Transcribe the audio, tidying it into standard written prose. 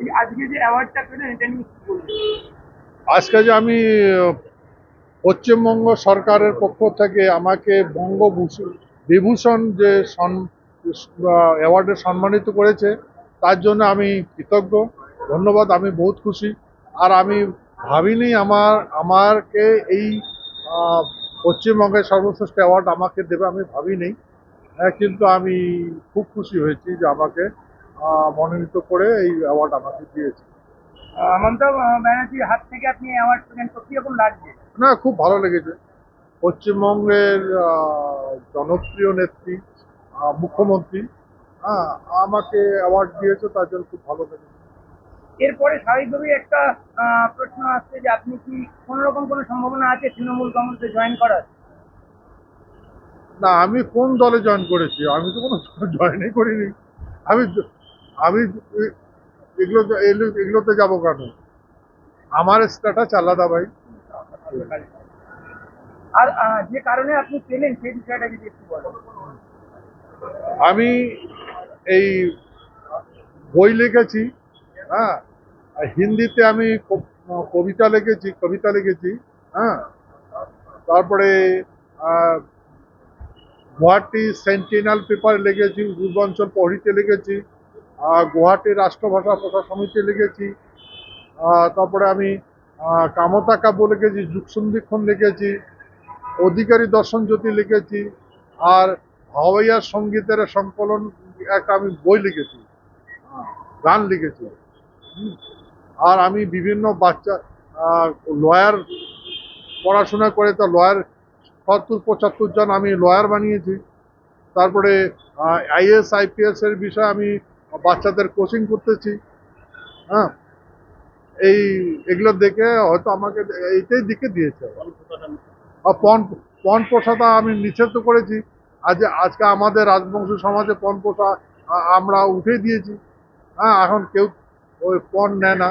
এই আজকে যে অ্যাওয়ার্ডটা পেলেন এটা নিয়ে কি বলবেন? আজকে যে আমি পশ্চিমবঙ্গ সরকারের পক্ষ থেকে আমাকে বিভূষণ যে অ্যাওয়ার্ডে সম্মানিত করেছে, তার জন্য আমি কৃতজ্ঞ, ধন্যবাদ। আমি বহুত খুশি। আর আমি ভাবিনি আমাকে এই আহ, পশ্চিমবঙ্গের সর্বশ্রেষ্ঠ অ্যাওয়ার্ড আমাকে দেবে, আমি ভাবিনি। কিন্তু আমি খুব খুশি হয়েছি যে আমাকে মনোনীত করে এই অ্যাওয়ার্ড আমাকে দিয়েছে। মমতা ব্যানার্জির হাত থেকে আপনি অ্যাওয়ার্ড পেলেন, তো কিরকম লাগছে? না, খুব ভালো লেগেছে। পশ্চিমবঙ্গের জনপ্রিয় নেত্রী, মুখ্যমন্ত্রী, হ্যাঁ, আমাকে অ্যাওয়ার্ড দিয়েছে, তার জন্য খুব ভালো লেগেছে। এরপরে স্বাভাবিকভাবেই একটা প্রশ্ন আসছে যে আপনি কি কোনো রকম কোনো সম্ভাবনা আছে তৃণমূল কংগ্রেসে জয়েন করার? না, আমি কোন দলে জয়েন করেছি? আমি তো কোনো জয়েনই করিনি। আমি আমি এগুলোতে যাবো কেন? আমার স্ট্যাটাস আলাদা, ভাই। আর যে কারণে আপনি পেলেন সেই বিষয়টা যদি একটু বলেন। আমি এই বই লিখেছি, হ্যাঁ, আর হিন্দিতে আমি কবিতা লিখেছি, হ্যাঁ। তারপরে আহ, গুয়াহাটি সেন্টিনাল পেপার লিখেছি, পূর্বাঞ্চল প্রহরীতে লিখেছি, গুয়াহাটি রাষ্ট্রভাষা প্রচার সমিতি লিখেছি। তারপরে আমি কামতা কাব্য লিখেছি, যুগসন্ধিক্ষণ লিখেছি, অধিকারী দর্শন জ্যোতি লিখেছি, আর ভাওয়াইয়া সঙ্গীতের সংকলন একটা আমি বই লিখেছি, গান লিখেছি। হুম। আর আমি বিভিন্ন বাচ্চা লয়ার পড়াশোনা করে, তো লয়ার 70-75 জন আমি লয়ার বানিয়েছি। তারপরে আইএস আইপিএস এর বিষয়ে আমি বাচ্চাদের কোচিং করতেছি, হ্যাঁ। এই এগুলো দেখে হয়তো আমাকে এইটাই দিকে দিয়েছে। আর পণ প্রথাটা আমি নিষেধ তো করেছি। আজকে আমাদের রাজবংশী সমাজে পণ প্রথা আমরা উঠে দিয়েছি, হ্যাঁ। এখন কেউ ওই পণ নেয় না।